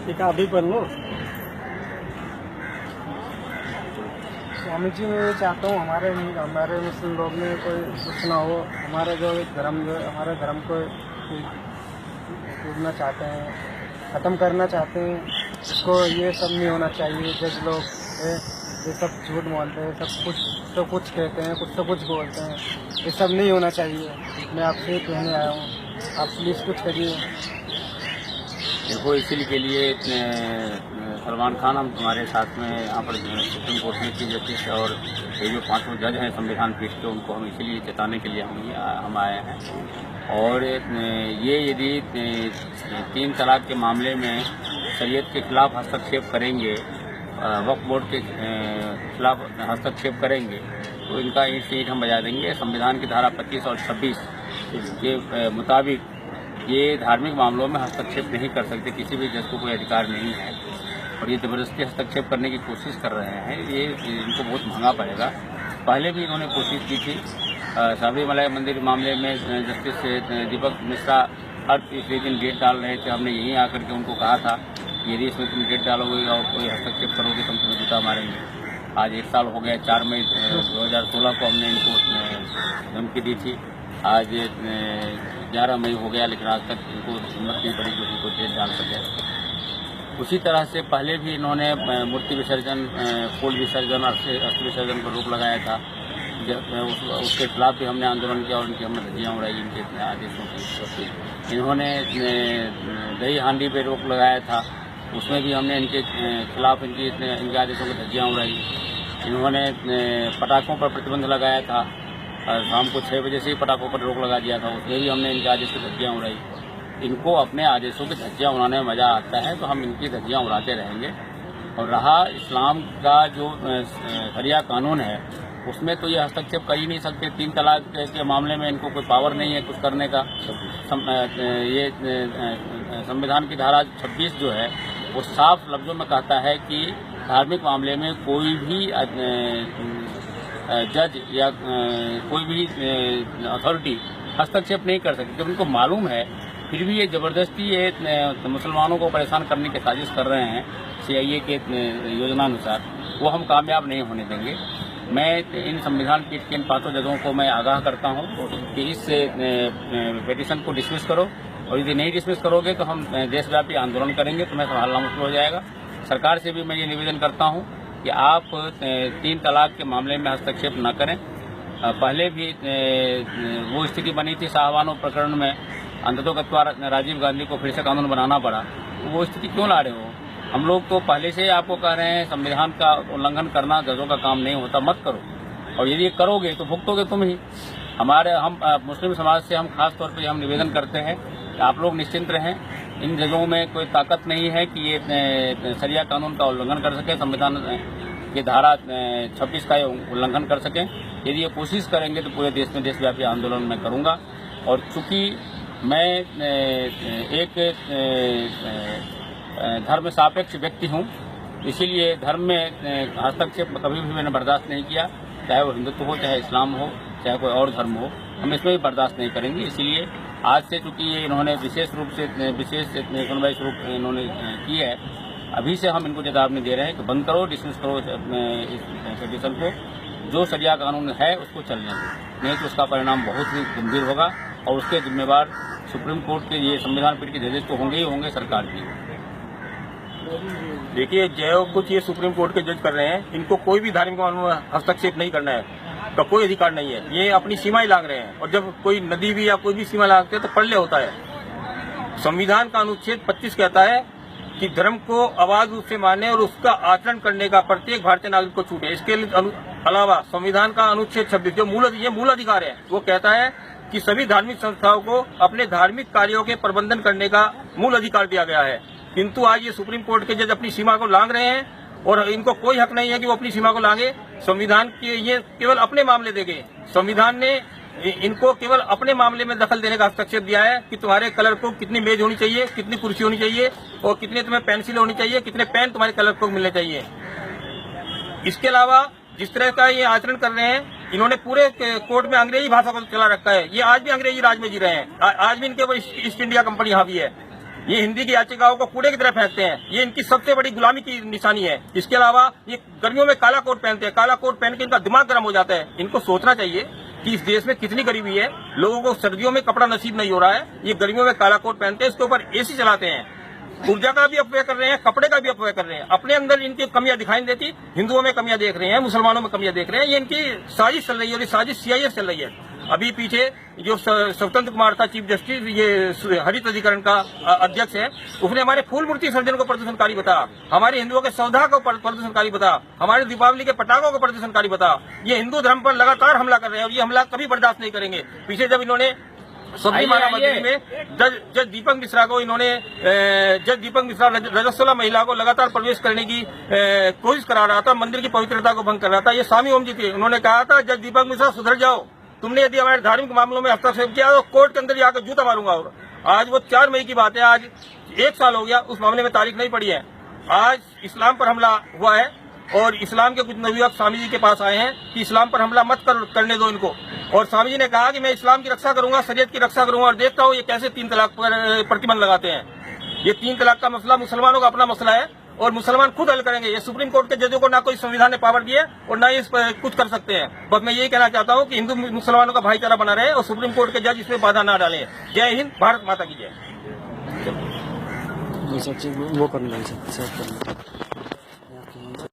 एक अभी पढ़ लो। स्वामी जी, मैं ये चाहता हूँ हमारे मुस्लिम लोग में कोई कुछ ना हो। हमारा जो धर्म हमारे धर्म को टूटना चाहते हैं, ख़त्म करना चाहते हैं, इसको ये सब नहीं होना चाहिए। जज लोग ये सब झूठ बोलते हैं, सब कुछ कहते हैं, कुछ तो कुछ बोलते हैं, ये सब नहीं होना चाहिए। मैं आपसे कहने आया हूँ, आप प्लीज़ कुछ करिए। देखो, इसीलिए के लिए सलमान खान हम तुम्हारे साथ में यहाँ पर सुप्रीम कोर्ट में चीफ जस्टिस और ये जो 5 जज हैं संविधान पीठ के, उनको हम इसीलिए चेताने के लिए हम आए हैं। और ये यदि 3 तलाक के मामले में शरीयत के खिलाफ हस्तक्षेप करेंगे, वक्फ बोर्ड के खिलाफ हस्तक्षेप करेंगे, तो इनका ईंट हम बजा देंगे। संविधान की धारा 25 और 26 के मुताबिक ये धार्मिक मामलों में हस्तक्षेप नहीं कर सकते, किसी भी जज को कोई अधिकार नहीं है। और ये ज़बरदस्ती हस्तक्षेप करने की कोशिश कर रहे हैं, ये इनको बहुत महंगा पड़ेगा। पहले भी इन्होंने कोशिश की थी। सबरीमला मंदिर मामले में जस्टिस दीपक मिश्रा हर तीसरे दिन डेट डाल रहे थे। हमने यहीं आकर के उनको कहा था, यदि इसमें तुम डेट डालोगे और कोई हस्तक्षेप करोगे तो हम तुम्हें जूता मारेंगे। आज 1 साल हो गया। 4 मई 2016 को हमने इनको धमकी दी थी। आज 11 मई हो गया, लेकिन आज तक इनको हिम्मत नहीं पड़ी कि उनको डेट डाल सके। उसी तरह से पहले भी इन्होंने मूर्ति विसर्जन, फूल विसर्जन, अस्थि विसर्जन पर रोक लगाया था। उसके खिलाफ भी हमने आंदोलन किया और उनकी हमने धज्जियाँ उड़ाई इनके आदेशों की। इन्होंने दही हांडी पे रोक लगाया था, उसमें भी हमने इनके खिलाफ इनके आदेशों की धज्जियाँ उड़ाई। इन्होंने पटाखों पर प्रतिबंध लगाया था, शाम को 6 बजे से ही पटाखों पर रोक लगा दिया था, उसमें भी हमने इनके आदेश की धज्जियाँ उड़ाई। इनको अपने आदेशों की धज्जियाँ उड़ाने में मज़ा आता है, तो हम इनकी धज्जियाँ उड़ाते रहेंगे। और रहा इस्लाम का जो शरिया कानून है, उसमें तो ये हस्तक्षेप कर ही नहीं सकते। 3 तलाक के मामले में इनको कोई पावर नहीं है कुछ करने का। ये संविधान की धारा 26 जो है वो साफ लफ्ज़ों में कहता है कि धार्मिक मामले में कोई भी जज या कोई भी अथॉरिटी हस्तक्षेप नहीं कर सकती। जब उनको मालूम है फिर भी ये ज़बरदस्ती ये मुसलमानों को परेशान करने की साजिश कर रहे हैं CIA के योजनानुसार, वो हम कामयाब नहीं होने देंगे। मैं इन संविधान पीठ के इन 5 जजों को मैं आगाह करता हूं कि इस पिटीशन को डिसमिस करो, और यदि नहीं डिसमिस करोगे तो हम देशव्यापी आंदोलन करेंगे, तुम्हें संभालना मुश्किल हो जाएगा। सरकार से भी मैं ये निवेदन करता हूं कि आप 3 तलाक के मामले में हस्तक्षेप न करें। पहले भी वो स्थिति बनी थी शाहबानो प्रकरण में, अंततोगत्वा राजीव गांधी को फिर से कानून बनाना पड़ा। वो स्थिति क्यों ला रहे हो? हम लोग तो पहले से आपको कह रहे हैं, संविधान का उल्लंघन करना जजों का काम नहीं होता, मत करो। और यदि करोगे तो भुगतोगे तुम ही। हम मुस्लिम समाज से हम खास तौर पर हम निवेदन करते हैं कि आप लोग निश्चिंत रहें। इन जजों में कोई ताकत नहीं है कि ये शरिया कानून का उल्लंघन कर सके, संविधान की धारा 26 का उल्लंघन कर सकें। यदि ये कोशिश करेंगे तो पूरे देश में देशव्यापी आंदोलन मैं करूँगा। और चूँकि मैं एक धर्म सापेक्ष व्यक्ति हूँ, इसीलिए धर्म में हस्तक्षेप कभी भी मैंने बर्दाश्त नहीं किया, चाहे वो हिंदुत्व हो, चाहे इस्लाम हो, चाहे कोई और धर्म हो, हम इसमें भी बर्दाश्त नहीं करेंगे। इसीलिए आज से चूँकि ये इन्होंने विशेष सुनवाई शुरू इन्होंने की है, अभी से हम इनको चेतावनी दे रहे हैं कि बंद करो, डिसमिस करो इस पिटीशन को। जो शरिया कानून है उसको चलने दो, नहीं तो उसका परिणाम बहुत ही गंभीर होगा। और उसके जिम्मेवार सुप्रीम कोर्ट के ये संविधान पीठ के जजेस तो होंगे ही होंगे, सरकार भी। देखिए, जो कुछ ये सुप्रीम कोर्ट के जज कर रहे हैं, इनको कोई भी धार्मिक मामलों में हस्तक्षेप नहीं करना है, का कोई अधिकार नहीं है। ये अपनी सीमाएं लांघ रहे हैं, और जब कोई नदी भी या कोई भी सीमा लांघते हैं तो प्रलय होता है। संविधान का अनुच्छेद 25 कहता है कि धर्म को अबाध रूप से मानने और उसका आचरण करने का प्रत्येक भारतीय नागरिक को छूट है। इसके अलावा संविधान का अनुच्छेद 26 जो मूल अधिकार है, वो कहता है कि सभी धार्मिक संस्थाओं को अपने धार्मिक कार्यों के प्रबंधन करने का मूल अधिकार दिया गया है। किंतु आज ये सुप्रीम कोर्ट के जज अपनी सीमा को लांघ रहे हैं, और इनको कोई हक नहीं है कि वो अपनी सीमा को लांघे। संविधान के ये केवल अपने मामले देंगे। संविधान ने इनको केवल अपने मामले में दखल देने का हस्तक्षेप दिया है कि तुम्हारे कलर को कितनी मेज होनी चाहिए, कितनी कुर्सी होनी चाहिए, और कितने तुम्हें पेंसिल होनी चाहिए, कितने पेन तुम्हारे कलर को मिलने चाहिए। इसके अलावा जिस तरह का ये आचरण कर रहे हैं, इन्होंने पूरे कोर्ट में अंग्रेजी भाषा को चला रखा है। ये आज भी अंग्रेजी राज में जी रहे हैं। आज भी इनके ऊपर ईस्ट इंडिया कंपनी हावी है। ये हिंदी की याचिकाओं को कूड़े की तरह फेंकते हैं। ये इनकी सबसे बड़ी गुलामी की निशानी है। इसके अलावा ये गर्मियों में काला कोट पहनते हैं। काला कोट पहन के इनका दिमाग गर्म हो जाता है। इनको सोचना चाहिए कि इस देश में कितनी गरीबी है। लोगों को सर्दियों में कपड़ा नसीब नहीं हो रहा है, ये गर्मियों में काला कोट पहनते हैं, इसके ऊपर एसी चलाते हैं, ऊर्जा का भी अपव्यय कर रहे हैं, कपड़े का भी अपव्यय कर रहे हैं। अपने अंदर इनकी कमियां दिखाई नहीं देती, हिंदुओं में कमियां देख रहे हैं, मुसलमानों में कमियां देख रहे हैं। ये इनकी साजिश चल रही है और ये साजिश सीआईए चल रही है। अभी पीछे जो स्वतंत्र कुमार था चीफ जस्टिस, ये हरित अधिकरण का अध्यक्ष है, उसने हमारे फूल मूर्ति सर्जन को प्रदर्शनकारी बताया, हमारे हिंदुओं के सौदा को प्रदर्शनकारी बताया, हमारे दीपावली के पटाखों को प्रदर्शनकारी बताया। ये हिंदू धर्म पर लगातार हमला कर रहे हैं और ये हमला कभी बर्दाश्त नहीं करेंगे। पीछे जब इन्होंने सबरीमाला मंदिर में जज दीपक मिश्रा को रजस्वला महिला को लगातार प्रवेश करने की कोशिश करा रहा था, मंदिर की पवित्रता को भंग कर रहा था। ये स्वामी ओम जी थे, उन्होंने कहा था जज दीपक मिश्रा सुधर जाओ, तुमने यदि हमारे धार्मिक मामलों में हस्तक्षेप किया तो कोर्ट के अंदर जाकर जूता मारूंगा। और आज वो 4 मई की बात है, आज 1 साल हो गया, उस मामले में तारीख नहीं पड़ी है। आज इस्लाम पर हमला हुआ है और इस्लाम के कुछ नवयुवक स्वामी जी के पास आए हैं कि इस्लाम पर हमला मत करने दो इनको। और स्वामी जी ने कहा कि मैं इस्लाम की रक्षा करूंगा, शरीयत की रक्षा करूंगा और देखता हूँ ये कैसे 3 तलाक पर प्रतिबंध लगाते हैं। ये 3 तलाक का मसला मुसलमानों का अपना मसला है और मुसलमान खुद हल करेंगे। ये सुप्रीम कोर्ट के जजों को ना कोई संविधान ने पावर दी है और ना इस पर कुछ कर सकते हैं। बस मैं यही कहना चाहता हूँ कि हिंदू मुसलमानों का भाईचारा बना रहे और सुप्रीम कोर्ट के जज इसमें बाधा ना डालें। जय हिंद, भारत माता की जय। सचिव वो करना